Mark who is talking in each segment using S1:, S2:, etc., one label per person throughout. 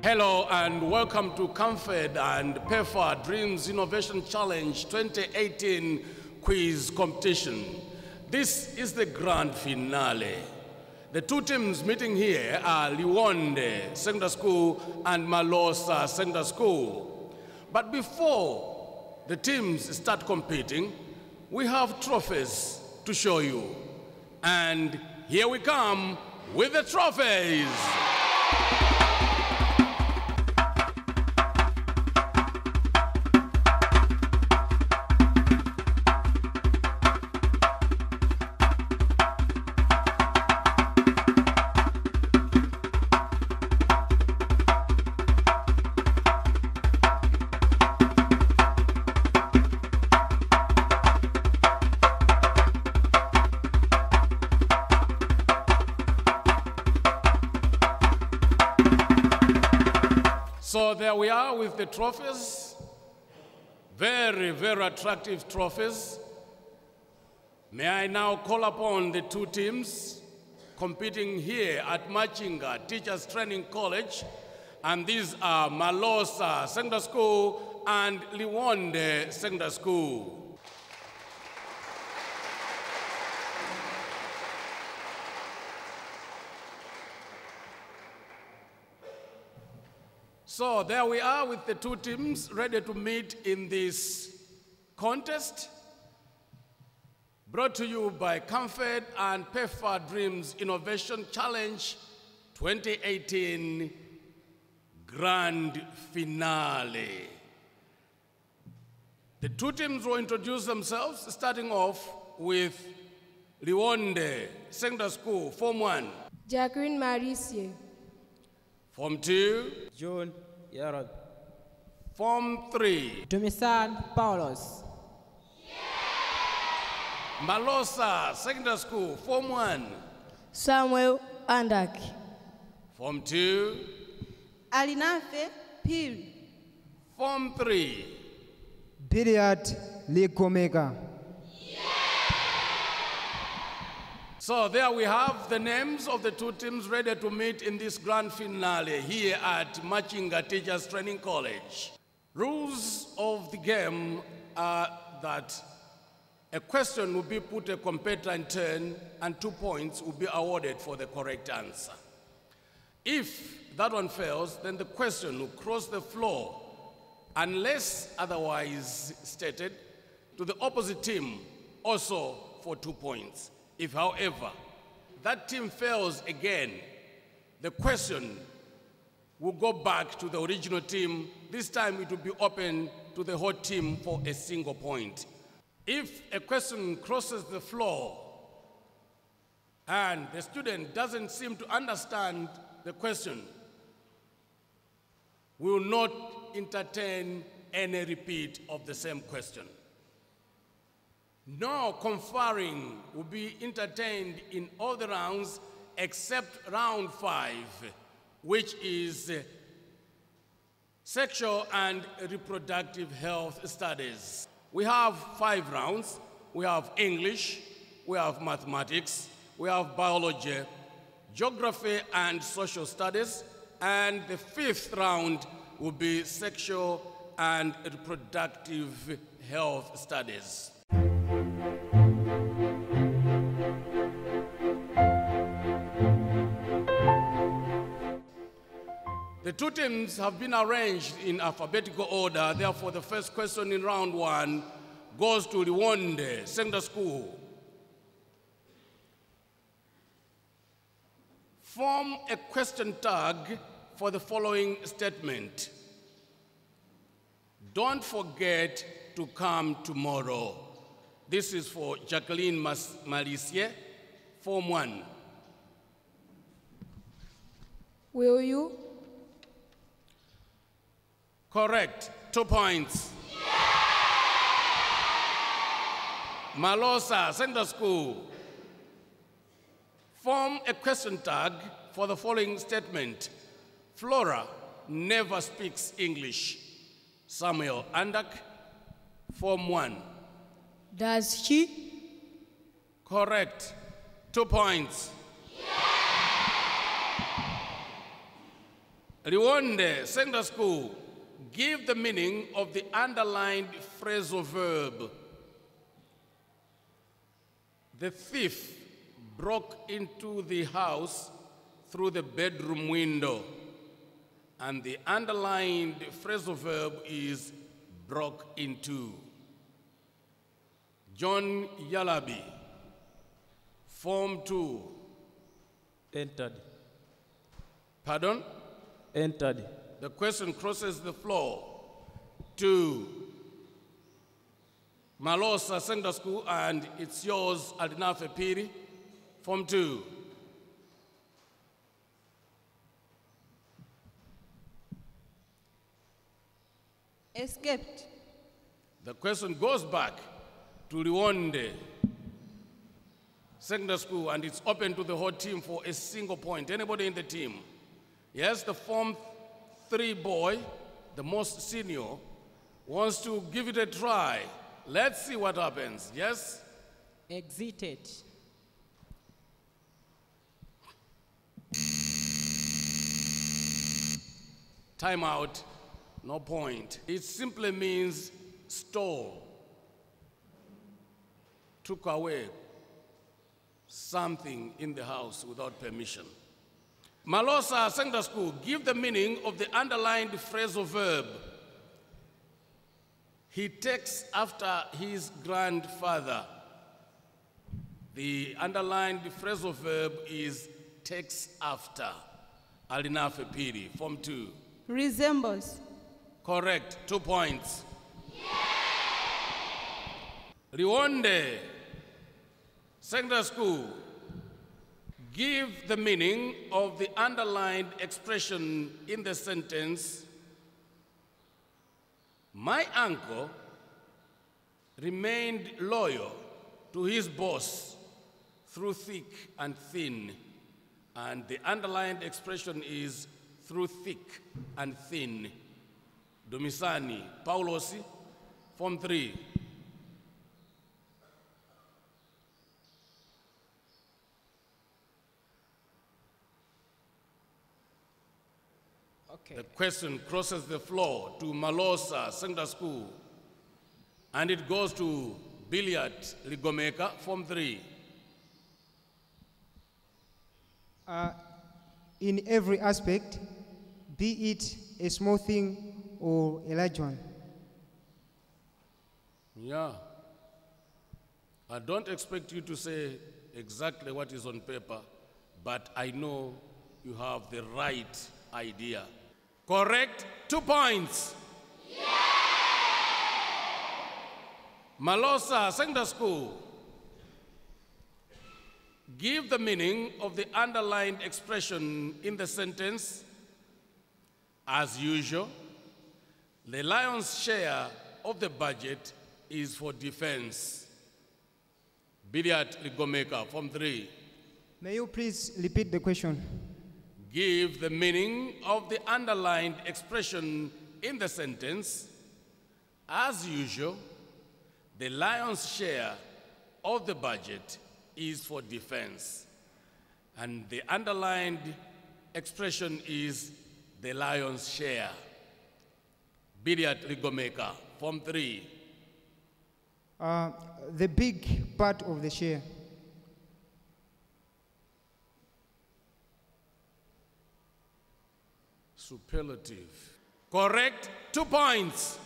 S1: Hello and welcome to Camfed and PEFA Dreams Innovation Challenge 2018 quiz competition. This is the grand finale. The two teams meeting here are Liwonde Secondary School and Malosa Secondary School. But before the teams start competing, we have trophies to show you. And here we come with the trophies. So there we are with the trophies. Very, very attractive trophies. May I now call upon the two teams competing here at Machinga Teachers Training College. And these are Malosa Secondary School and Liwonde Secondary School. So there we are with the two teams ready to meet in this contest, brought to you by Camfed and PEFA Dreams Innovation Challenge 2018 Grand Finale. The two teams will introduce themselves, starting off with Liwonde Secondary School, Form 1.
S2: Jacqueline Maricie.
S1: Form 2.
S3: John Yarad.
S1: Form 3.
S3: Tumisan Paulos.
S1: Malosa Secondary School, Form 1.
S2: Samuel Andak.
S1: Form 2.
S2: Alinafe Pil.
S1: Form 3.
S4: Biliat Likomeka.
S1: So there we have the names of the two teams ready to meet in this grand finale here at Machinga Teachers Training College. Rules of the game are that a question will be put a competitor in turn and 2 points will be awarded for the correct answer. If that one fails, then the question will cross the floor unless otherwise stated to the opposite team also for 2 points. If, however, that team fails again, the question will go back to the original team. This time it will be open to the whole team for a single point. If a question crosses the floor and the student doesn't seem to understand the question, we will not entertain any repeat of the same question. No conferring will be entertained in all the rounds except round 5, which is sexual and reproductive health studies. We have 5 rounds. We have English, we have mathematics, we have biology, geography and social studies, and the 5th round will be sexual and reproductive health studies. The two teams have been arranged in alphabetical order. Therefore, the first question in round 1 goes to Liwonde Secondary School. Form a question tag for the following statement. Don't forget to come tomorrow. This is for Jacqueline Malissier, Form 1.
S2: Will you?
S1: Correct. 2 points. Malosa, Center School. Form a question tag for the following statement. Flora never speaks English. Samuel Andak, Form 1.
S2: Does she?
S1: Correct. 2 points. Rwanda, Center School. Give the meaning of the underlined phrasal verb. The thief broke into the house through the bedroom window. And the underlined phrasal verb is broke into. John Yalabi, Form 2.
S3: Entered.
S1: Pardon?
S3: Entered.
S1: The question crosses the floor to Malosa Center School, and it's yours, Adinafe Piri, Form 2.
S2: Escaped.
S1: The question goes back to Rwanda Secondary School, and it's open to the whole team for a single point. Anybody in the team? Yes, the Form 3 boy, the most senior, wants to give it a try. Let's see what happens. Yes?
S3: Exited.
S1: Time out. No point. It simply means stole, took away something in the house without permission. Malosa Secondary School, give the meaning of the underlined phrasal verb. He takes after his grandfather. The underlined phrasal verb is takes after. Alinafe Piri, Form 2.
S2: Resembles.
S1: Correct. 2 points. Rwanda Secondary School, give the meaning of the underlined expression in the sentence, my uncle remained loyal to his boss through thick and thin. And the underlined expression is through thick and thin. Domisani, Paulosi, Form 3.
S3: Okay.
S1: The question crosses the floor to Malosa Secondary School, and it goes to Billiard Ligomeka, Form 3.
S4: In every aspect, be it a small thing or a large one.
S1: Yeah. I don't expect you to say exactly what is on paper, but I know you have the right idea. Correct? 2 points. Malosa Secondary School, give the meaning of the underlined expression in the sentence, as usual, the lion's share of the budget is for defense. Billiard Ligomeka, Form 3.
S4: May you please repeat the question?
S1: Give the meaning of the underlined expression in the sentence, as usual, the lion's share of the budget is for defense. And the underlined expression is the lion's share. Billiard Ligomeka, Form 3.
S4: The big part of the share.
S1: Superlative. Correct? 2 points.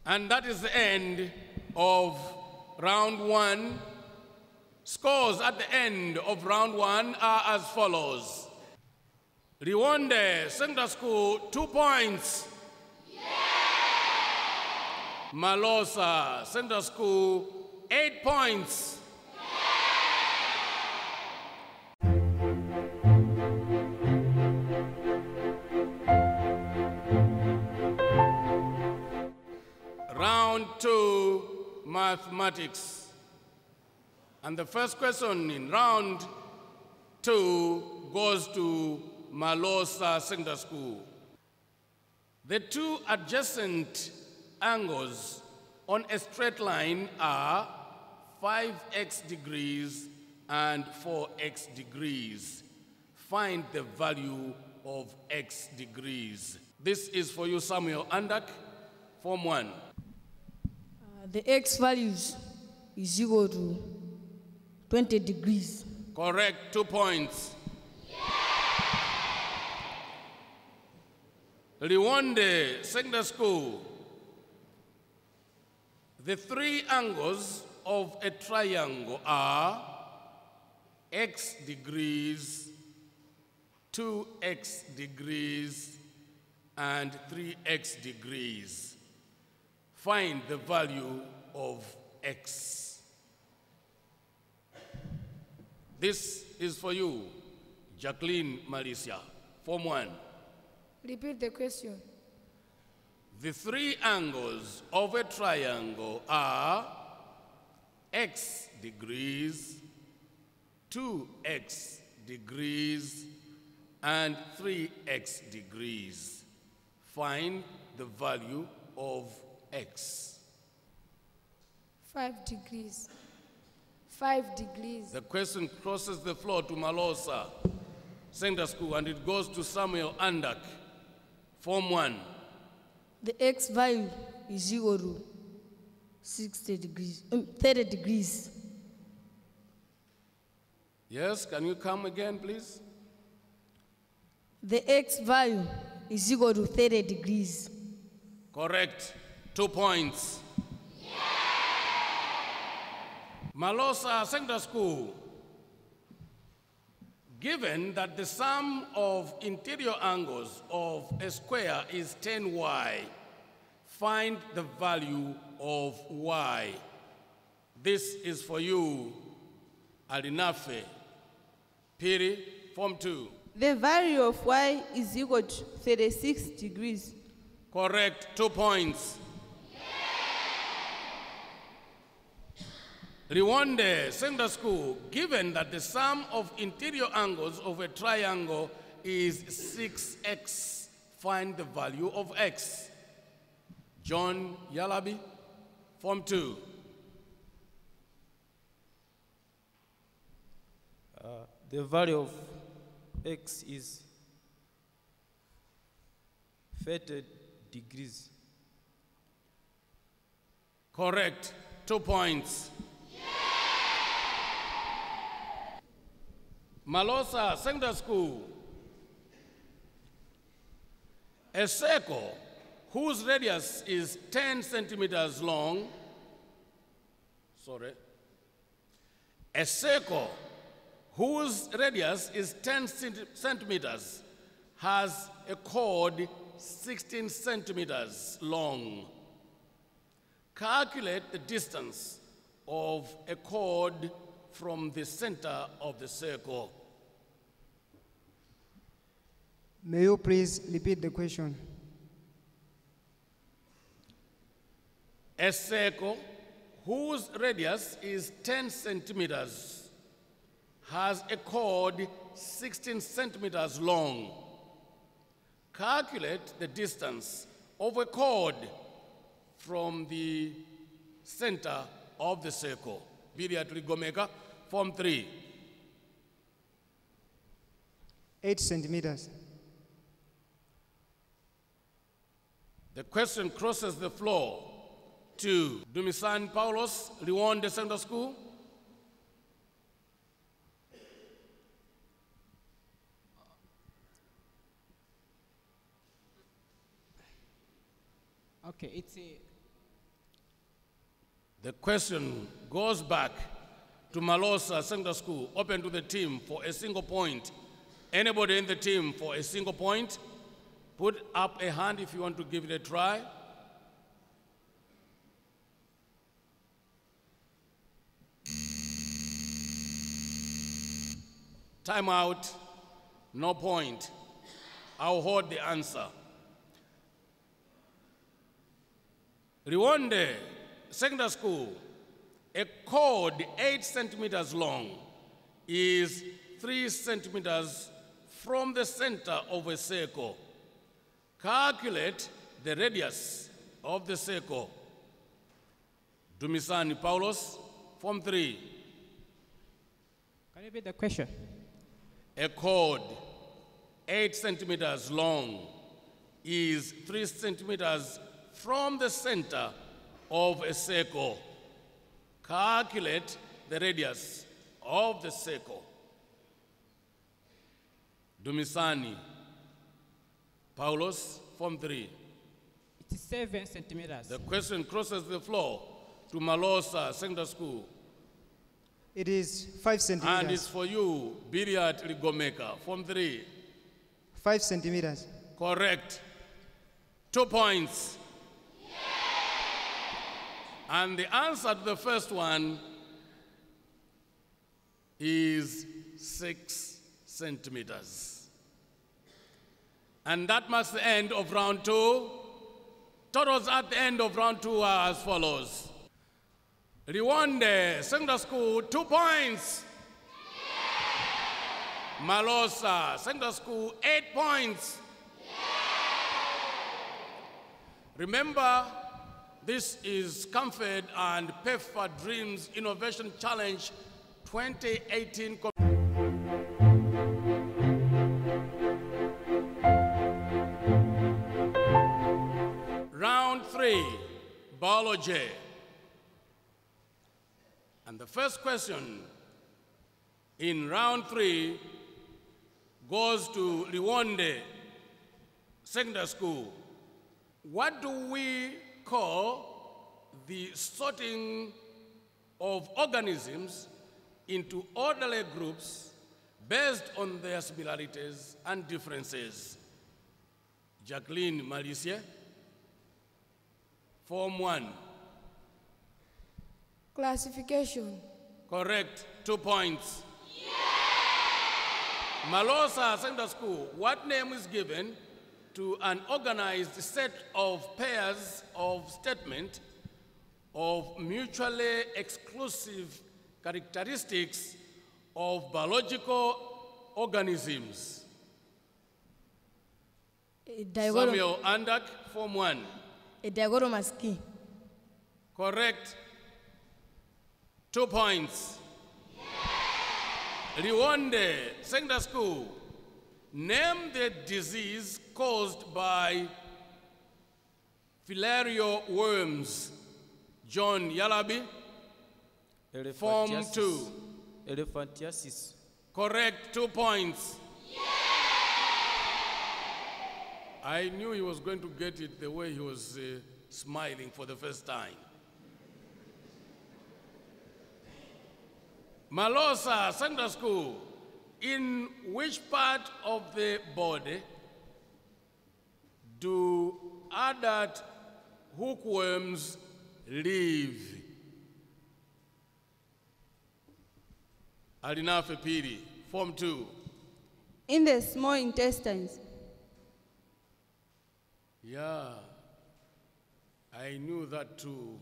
S1: And that is the end of round 1. Scores at the end of round 1 are as follows. Rwanda Secondary School, 2 points. Malosa Secondary School, 8 points. Round 2, mathematics. And the first question in round 2 goes to Malosa Secondary School. The two adjacent angles on a straight line are 5x degrees and 4x degrees. Find the value of x degrees. This is for you, Samuel Andak, Form 1.
S2: The x values is equal to 20 degrees.
S1: Correct, 2 points. Rwanda Secondary School. The three angles of a triangle are x degrees, 2x degrees, and 3x degrees. Find the value of x. This is for you, Jacqueline Malicia, Form 1.
S2: Repeat the question.
S1: The three angles of a triangle are x degrees, 2x degrees, and 3x degrees. Find the value of x.
S2: 5 degrees. 5 degrees.
S1: The question crosses the floor to Malosa Secondary School, and it goes to Samuel Andak, Form 1.
S2: The x value is equal to 30 degrees.
S1: Yes, can you come again, please?
S2: The x value is equal to 30 degrees.
S1: Correct, 2 points. Malosa Secondary School. Given that the sum of interior angles of a square is 10y, find the value of y. This is for you, Alinafe Piri, Form 2.
S2: The value of y is equal to 36 degrees.
S1: Correct, 2 points. Rwanda Secondary School, given that the sum of interior angles of a triangle is 6x, find the value of x. John Yalabi, Form 2.
S3: The value of x is 30 degrees.
S1: Correct, 2 points. Malosa Secondary School. A circle whose radius is 10 centimeters long, a circle whose radius is 10 centimeters has a chord 16 centimeters long. Calculate the distance of a chord from the center of the circle.
S4: May you please repeat the question?
S1: A circle whose radius is 10 centimeters has a chord 16 centimeters long. Calculate the distance of a chord from the center of the circle. Viriat Rigomeka, Form 3.
S4: 8 centimeters.
S1: The question crosses the floor to Dumisan Paulos, Rwanda Secondary School.
S5: Okay, it's a...
S1: The question goes back to Malosa Secondary School, open to the team for a single point. Anybody in the team for a single point? Put up a hand if you want to give it a try. Time out. No point. I'll hold the answer. Rwanda Secondary School, a chord 8 centimeters long is 3 centimeters from the center of a circle. Calculate the radius of the circle. Dumisani Paulos, Form 3.
S5: Can you repeat the question?
S1: A chord 8 centimeters long is 3 centimeters from the center of a circle. Calculate the radius of the circle. Dumisani Paulos, Form 3.
S5: It's 7 centimeters.
S1: The question crosses the floor to Malosa Secondary School.
S4: It is 5 centimeters.
S1: And it's for you, Biriat Ligomeka, Form 3.
S4: 5 centimeters.
S1: Correct. 2 points. And the answer to the first one is 6 centimeters. And that marks the end of round 2. Totals at the end of round 2 are as follows. Rwanda Secondary School, 2 points. Malosa Secondary School, 8 points. Remember, this is Camfed and PEFA Dreams Innovation Challenge 2018. Round 3, biology. And the first question in round 3 goes to Rwanda Secondary School. What do we call the sorting of organisms into orderly groups based on their similarities and differences? Jacqueline Malicia, Form 1.
S6: Classification.
S1: Correct, 2 points. Malosa Secondary School, what name is given to an organized set of pairs of statement of mutually exclusive characteristics of biological organisms? Samuel Andak, Form 1.
S6: A diagonal key.
S1: Correct. 2 points. Rwanda Secondary School, name the disease caused by filario worms. John Yalabi, Form 2.
S3: Elephantiasis.
S1: Correct, 2 points. I knew he was going to get it the way he was smiling for the first time. Malosa Secondary School, in which part of the body do adult hookworms live? Alinafe Piri, Form 2.
S2: In the small intestines.
S1: Yeah, I knew that too,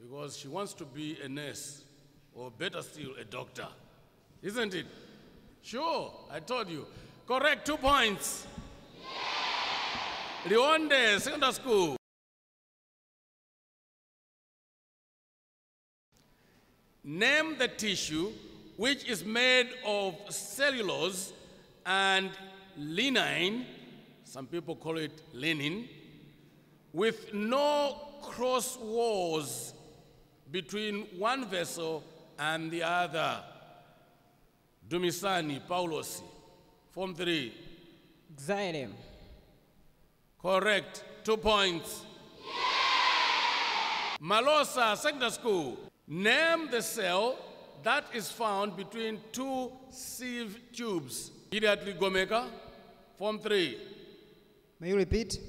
S1: because she wants to be a nurse, or better still, a doctor. Isn't it? Sure, I told you. Correct, 2 points. Rwanda Secondary School. Name the tissue which is made of cellulose and lignin, some people call it linen, with no cross walls between one vessel and the other. Dumisani Paulosi, Form 3.
S5: Xylem.
S1: Correct, 2 points. Malosa Secondary School, name the cell that is found between two sieve tubes. Immediately, Gomeka, Form 3.
S4: May you repeat?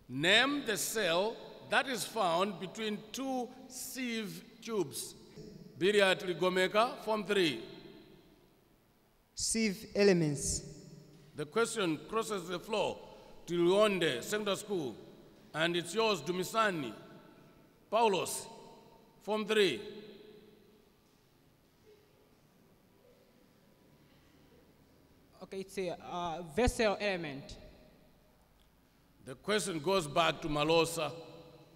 S1: Name the cell that is found between two sieve tubes. Immediately, Gomeka, Form 3.
S4: Sieve elements.
S1: The question crosses the floor to Luonde Secondary School, and it's yours, Dumisani. Paulos, Form 3.
S5: Okay, it's a vessel element.
S1: The question goes back to Malosa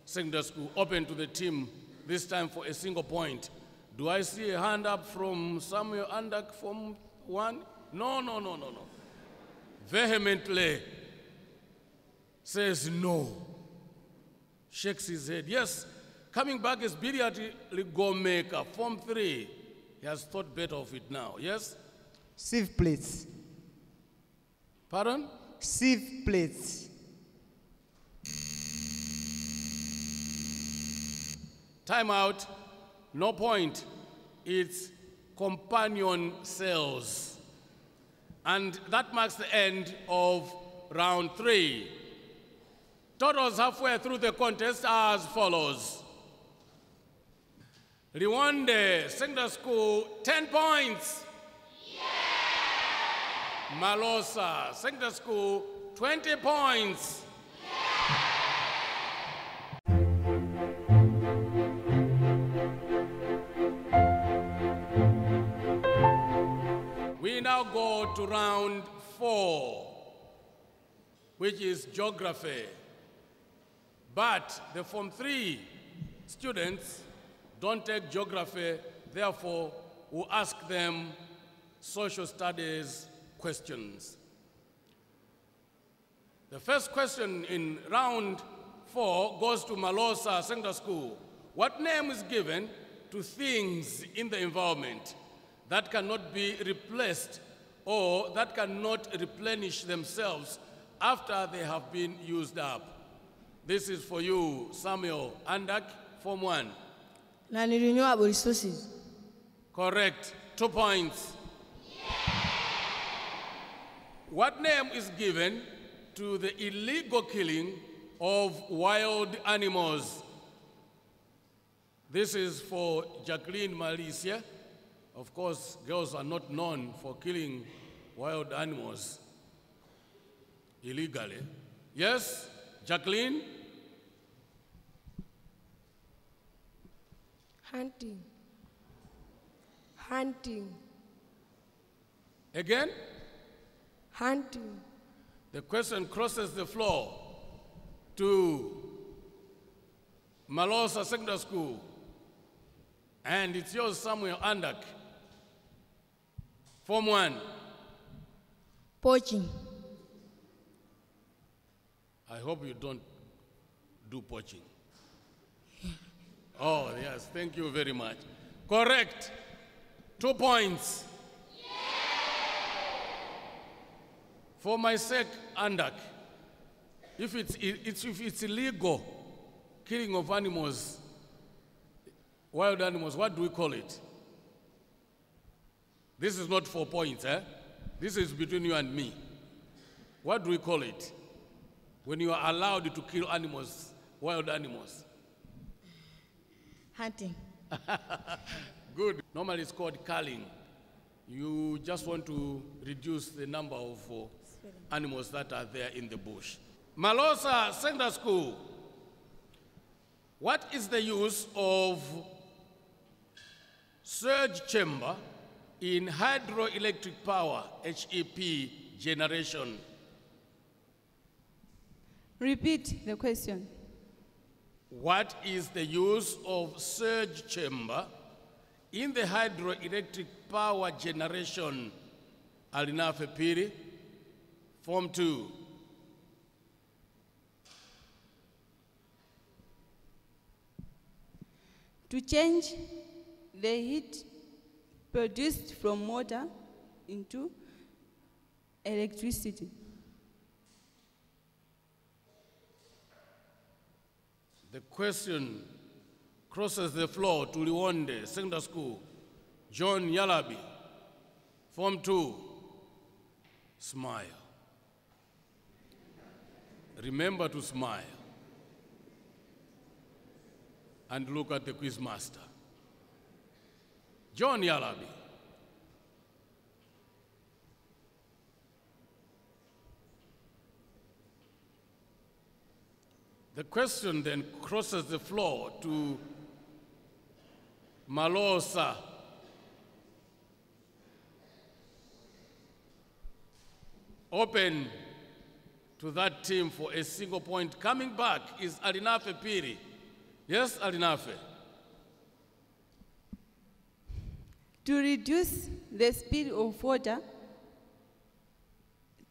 S1: Secondary School, open to the team, this time for a single point. Do I see a hand up from Samuel Andak, Form 1? No. Vehemently says no. Shakes his head. Yes, coming back is Biriati Ligomeka, Form 3. He has thought better of it now. Yes?
S4: Sieve plates.
S1: Pardon?
S4: Sieve plates.
S1: Time out. No point. It's companion cells. And that marks the end of round 3. Totals halfway through the contest are as follows. Rwanda Secondary School, 10 points. Yeah! Malosa Secondary School, 20 points. We now go to round 4, which is geography. But the Form 3 students don't take geography, therefore we'll ask them social studies questions. The first question in round 4 goes to Malosa Secondary School. What name is given to things in the environment that cannot be replaced or that cannot replenish themselves after they have been used up? This is for you, Samuel Andak, Form 1.
S6: Non-renewable resources.
S1: Correct. 2 points. Yeah. What name is given to the illegal killing of wild animals? This is for Jacqueline Malicia. Of course, girls are not known for killing wild animals illegally. Yes, Jacqueline?
S6: Hunting.
S1: Again?
S6: Hunting.
S1: The question crosses the floor to Malosa Secondary School. And it's yours, Samuel Andak. Form 1.
S6: Poaching.
S1: I hope you don't do poaching. Oh, yes, thank you very much. Correct. 2 points. Yeah. For my sake, Andak, if it's illegal killing of animals, wild animals, what do we call it? This is not 4 points, eh? This is between you and me. What do we call it when you are allowed to kill animals, wild animals?
S6: Hunting.
S1: Good. Normally it's called culling. You just want to reduce the number of animals that are there in the bush. Malosa Secondary School. What is the use of surge chamber in hydroelectric power, HEP, generation?
S2: Repeat the question.
S1: What is the use of surge chamber in the hydroelectric power generation? Alinafe Piri, Form 2.
S2: To change the heat produced from water into electricity.
S1: The question crosses the floor to Liwonde Secondary School. John Yalabi, Form 2, smile. Remember to smile. And look at the quiz master. John Yalabi. The question then crosses the floor to Malosa. Open to that team for a single point. Coming back is Alinafe Piri. Yes, Alinafe.
S2: To reduce the speed of water.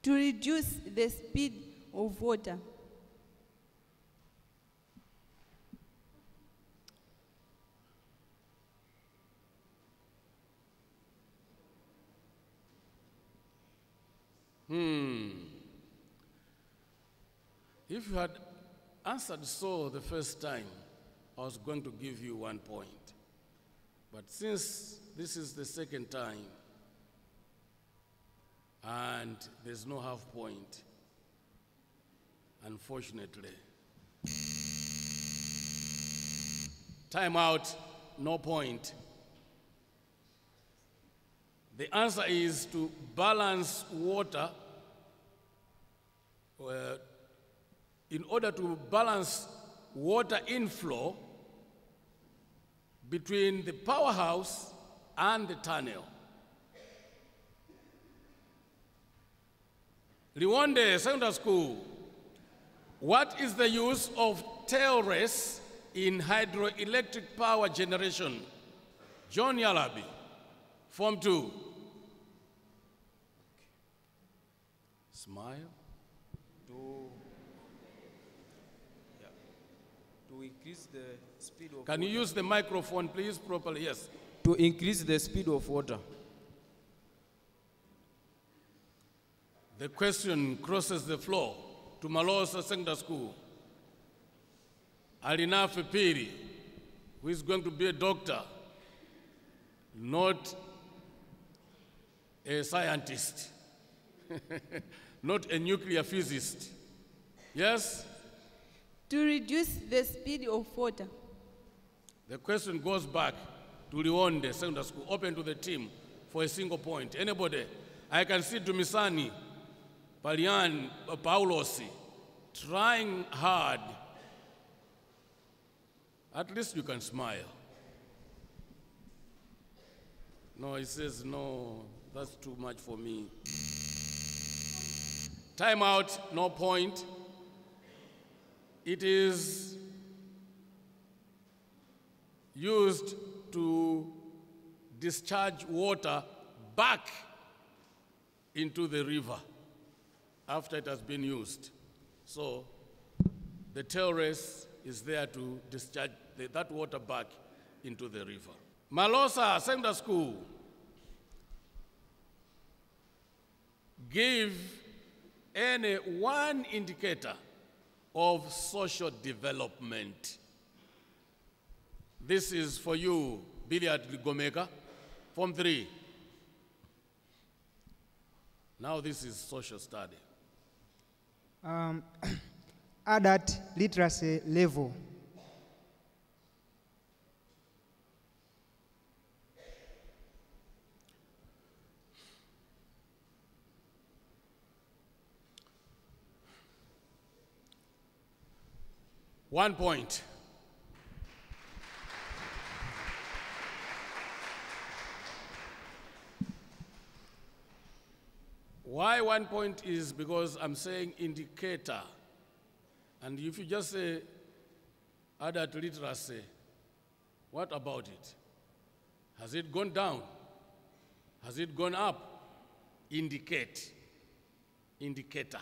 S2: To reduce the speed of water.
S1: If you had answered so the first time, I was going to give you 1 point. But since this is the second time, and there's no half point, unfortunately. Time out, no point. The answer is to balance water. In order to balance water inflow between the powerhouse and the tunnel. Liwonde Secondary School, what is the use of tail race in hydroelectric power generation? John Yalabi, Form 2. Smile.
S3: To increase the speed of
S1: Can you use the microphone, please, properly? Yes.
S3: To increase the speed of water.
S1: The question crosses the floor to Malosa Secondary School. Alinafe Piri, who is going to be a doctor, not a scientist, not a nuclear physicist. Yes?
S2: To reduce the speed of water.
S1: The question goes back to Liwonde Secondary School, open to the team for a single point. Anybody? I can see Dumisani, Palian, Paulosi, trying hard. At least you can smile. No, he says, no, that's too much for me. Time out, no point. It is used to discharge water back into the river after it has been used. So the tail race is there to discharge that water back into the river. Malosa Secondary School give any one indicator of social development. This is for you, Billiard Gomeka, Form 3. Now this is social study.
S4: Adult literacy level.
S1: One point. Why 1 point is because I'm saying indicator. And if you just say adult literacy, what about it? Has it gone down? Has it gone up? Indicate. Indicator.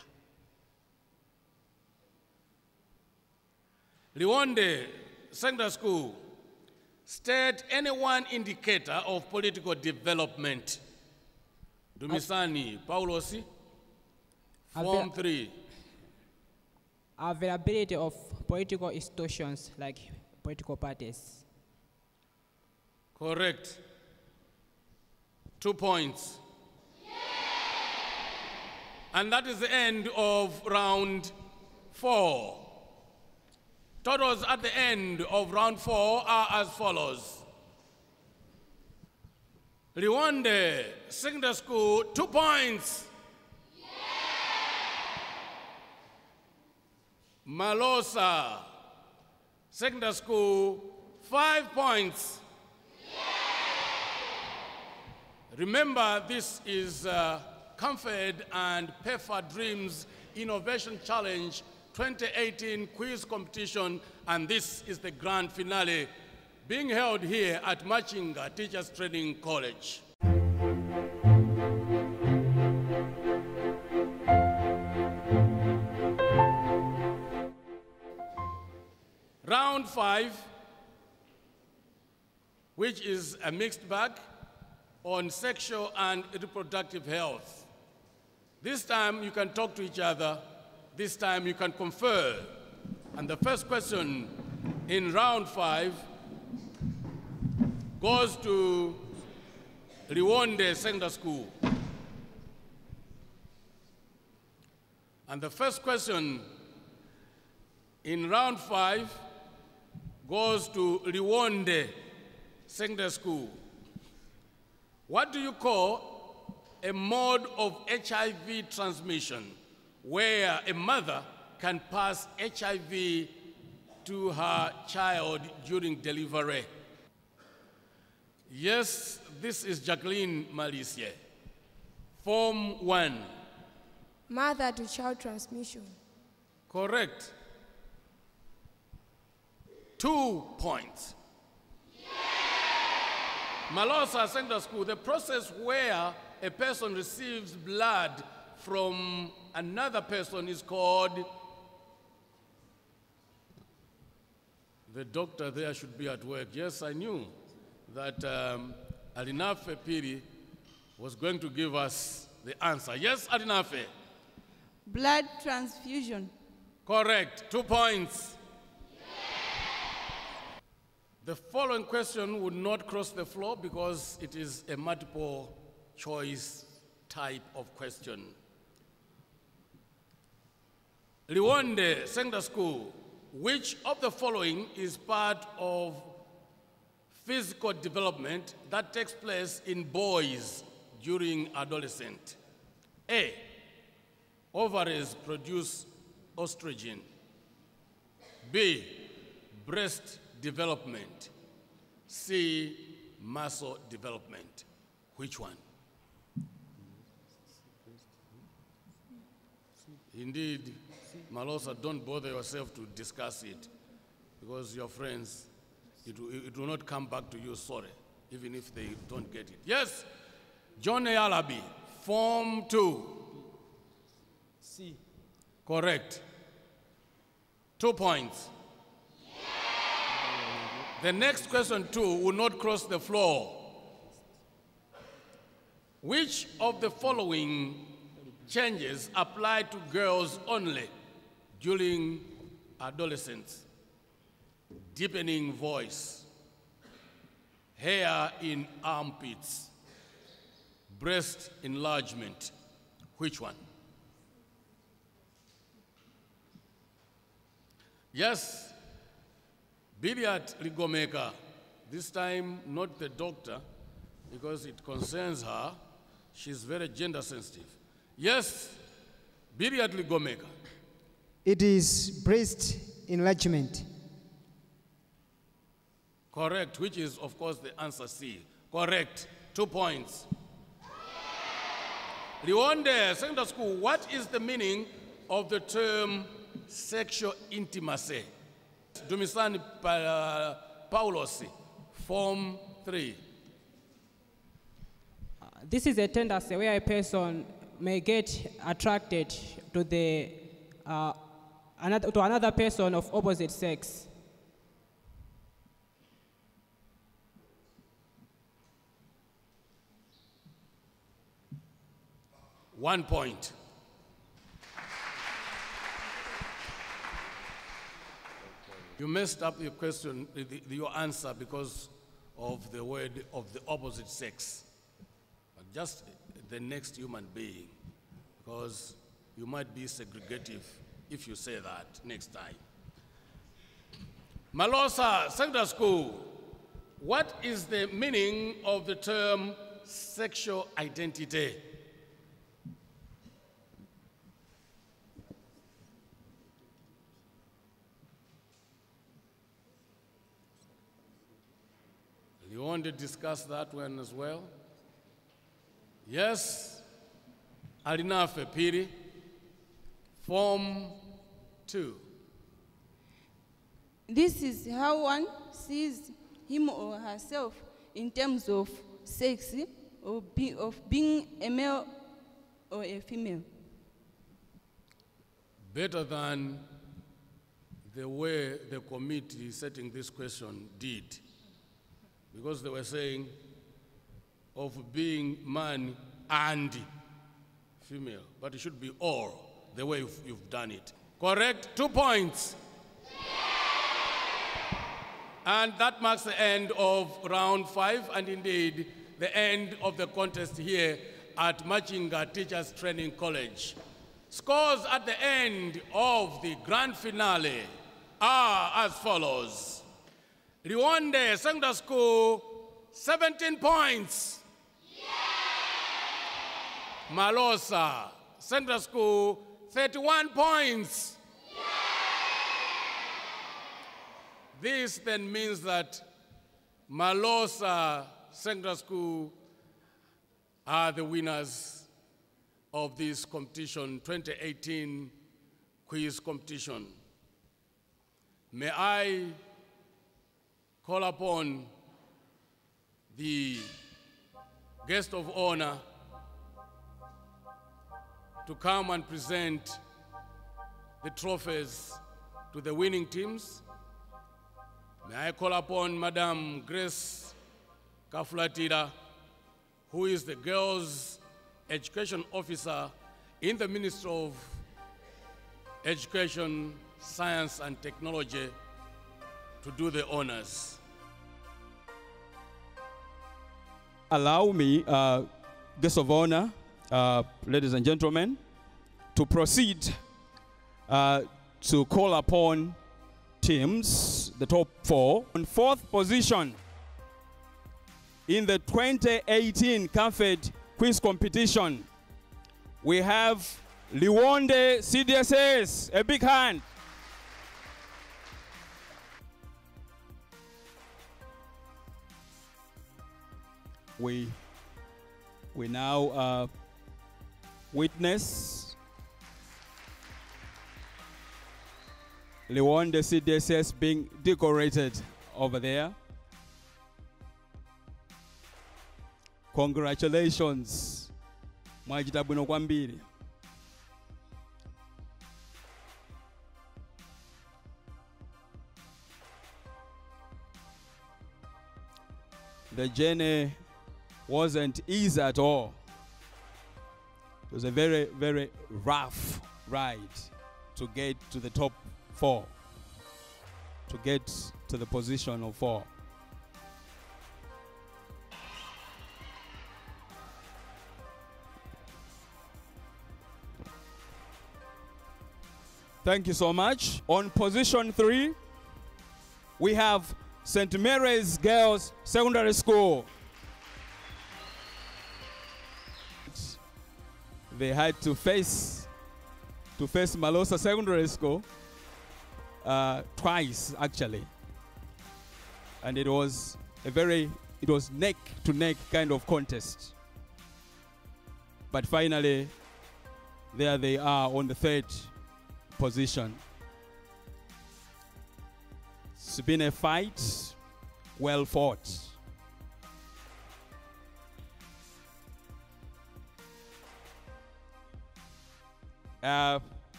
S1: Liwonde Secondary School, state any one indicator of political development. Dumisani, Paulosi, Form 3.
S5: Availability of political institutions like political parties.
S1: Correct. 2 points. And that is the end of round 4. Totals at the end of round 4 are as follows. Liwonde Secondary School, 2 points. Malosa Secondary School, 5 points. Remember, this is Camfed and PEFA Dreams Innovation Challenge 2018 quiz competition, and this is the grand finale being held here at Machinga Teachers Training College. Round 5, which is a mixed bag on sexual and reproductive health. This time you can talk to each other. This time you can confer. And the first question in round 5 goes to Liwonde Secondary School. And the first question in round 5 goes to Liwonde Secondary School. What do you call a mode of HIV transmission where a mother can pass HIV to her child during delivery? Yes, this is Jacqueline Malicie. Form 1.
S6: Mother to child transmission.
S1: Correct. 2 points. Malosa Secondary School, the process where a person receives blood from another person is called, the doctor there should be at work. Yes, I knew that Alinafe Piri was going to give us the answer. Yes, Alinafe?
S2: Blood transfusion.
S1: Correct. 2 points. The following question would not cross the floor because it is a multiple choice type of question. Liwonde Secondary School, which of the following is part of physical development that takes place in boys during adolescence? A, ovaries produce estrogen. B, breast development. C, muscle development. Which one? Indeed, Malosa, don't bother yourself to discuss it because your friends, it will not come back to you, sorry, even if they don't get it. Yes, John Alabi, Form 2.
S3: C.
S1: Correct. 2 points. The next question, 2, will not cross the floor. Which of the following changes apply to girls only during adolescence? Deepening voice, hair in armpits, breast enlargement. Which one? Yes. Billiard Ligomeka, this time not the doctor, because it concerns her. She's very gender sensitive. Yes, Billiard Ligomeka.
S4: It is breast enlargement.
S1: Correct, which is, of course, the answer C. Correct, 2 points. Liwonde Secondary School, what is the meaning of the term sexual intimacy? Dumisani Paulosi, Form 3.
S5: This is a tendency where a person may get attracted to another person of opposite sex.
S1: One point. You messed up your question, your answer, because of the word of the opposite sex. just the next human being, because you might be segregative if you say that next time. Malosa Secondary School, what is the meaning of the term sexual identity? You want to discuss that one as well? Yes, Alinafe Piri, Form 2.
S2: This is how one sees him or herself in terms of sex or of being a male or a female.
S1: Better than the way the committee setting this question did, because they were saying of being man and female, but it should be all, the way you've done it. Correct? 2 points. And that marks the end of round 5, and indeed the end of the contest here at Machinga Teachers Training College. Scores at the end of the grand finale are as follows. Liwonde Secondary School, 17 points. Malosa Secondary School, 31 points. This then means that Malosa Secondary School are the winners of this competition, 2018 quiz competition. May I call upon the guest of honor to come and present the trophies to the winning teams. May I call upon Madam Grace Kafulatira, who is the Girls Education Officer in the Ministry of Education, Science and Technology, to do the honors.
S3: Allow me, guest of honor, ladies and gentlemen, to proceed to call upon teams, the top 4. On 4th position in the 2018 Camfed quiz competition, we have Liwonde CDSS. A big hand. We now witness Liwonde CDSS being decorated over there. Congratulations. Mwajita bwino kwambiri. The journey wasn't easy at all. It was a very, very rough ride to get to the top 4, to get to the position of 4. Thank you so much. On position 3, we have St. Mary's Girls Secondary School. They had to face Malosa Secondary School twice, actually. And it was neck to neck kind of contest. But finally, there they are on the 3rd position. It's been a fight, well fought.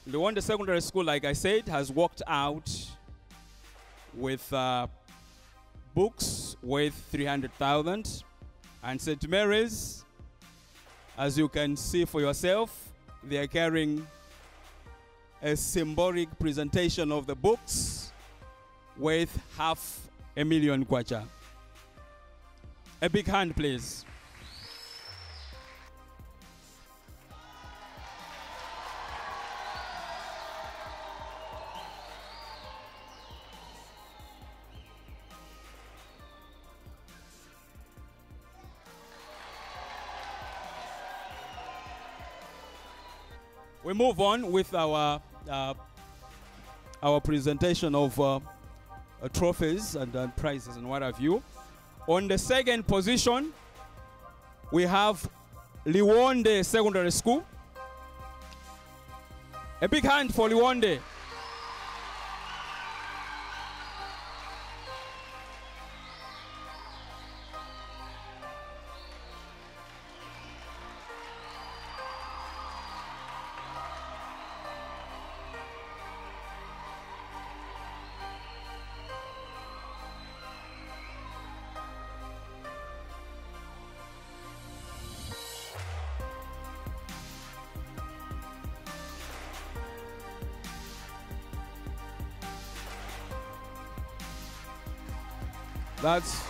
S3: Liwonde Secondary School, like I said, has walked out with books worth 300,000, and St. Mary's, as you can see for yourself, they are carrying a symbolic presentation of the books worth 500,000 kwacha. A big hand, please. We move on with our presentation of trophies and prizes and what have you. On the second position, we have Liwonde Secondary School. A big hand for Liwonde. That's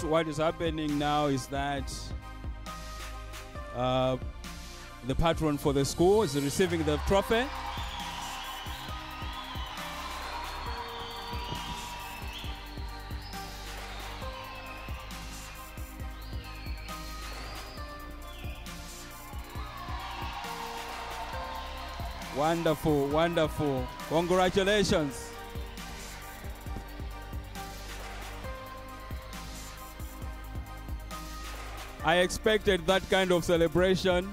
S3: what is happening now is that the patron for the school is receiving the trophy. Wonderful, wonderful. Congratulations. I expected that kind of celebration.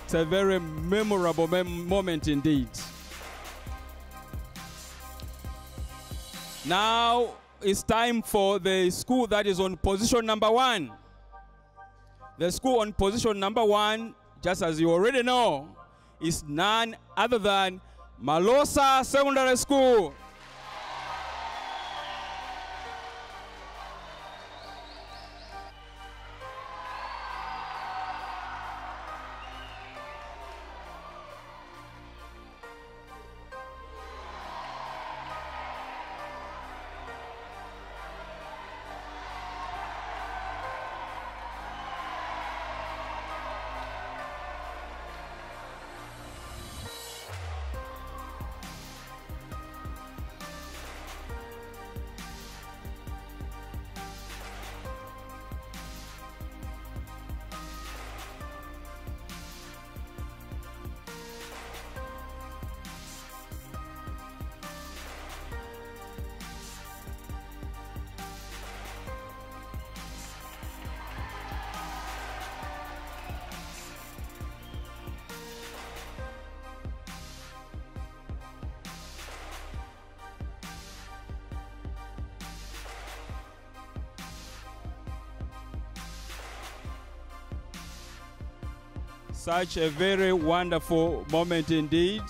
S3: It's a very memorable moment indeed. Now it's time for the school that is on position number 1. The school on position number 1, just as you already know, is none other than Malosa Secondary School. Such a very wonderful moment indeed.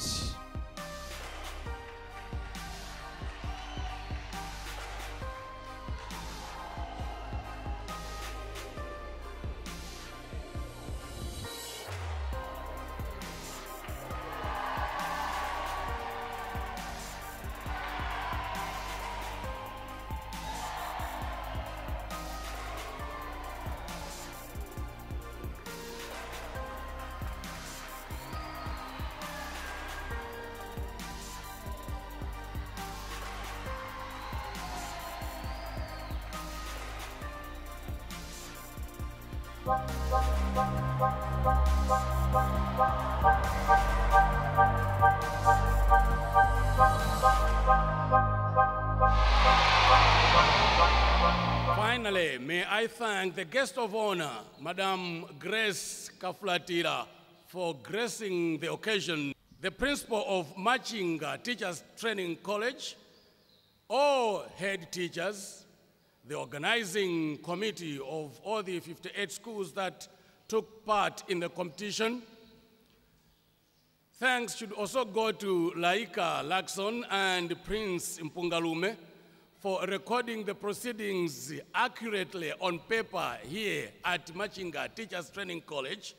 S1: Finally, may I thank the guest of honor, Madam Grace Kaflatira, for gracing the occasion, the principal of Machinga Teachers Training College, all head teachers, the organizing committee of all the 58 schools that took part in the competition. Thanks should also go to Laika Lakson and Prince Mpungalume for recording the proceedings accurately on paper here at Machinga Teachers Training College.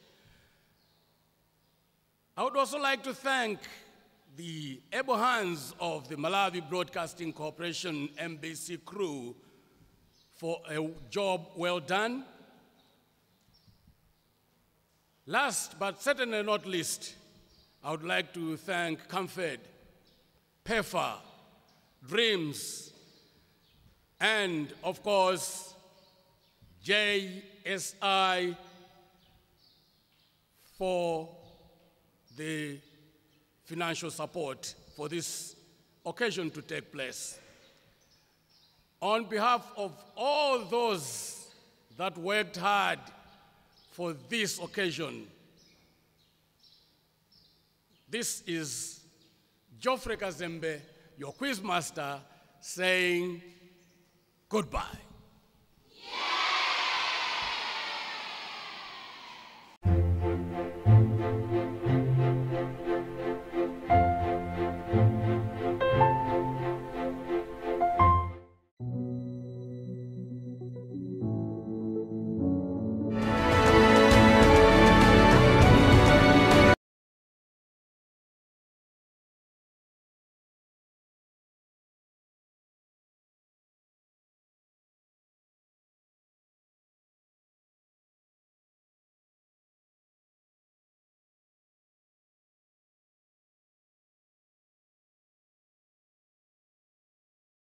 S1: I would also like to thank the able hands of the Malawi Broadcasting Corporation MBC crew for a job well done. Last but certainly not least, I would like to thank Camfed, PEFA, Dreams, and of course, JSI for the financial support for this occasion to take place. On behalf of all those that worked hard for this occasion, this is Geoffrey Kazembe, your quiz master, saying goodbye.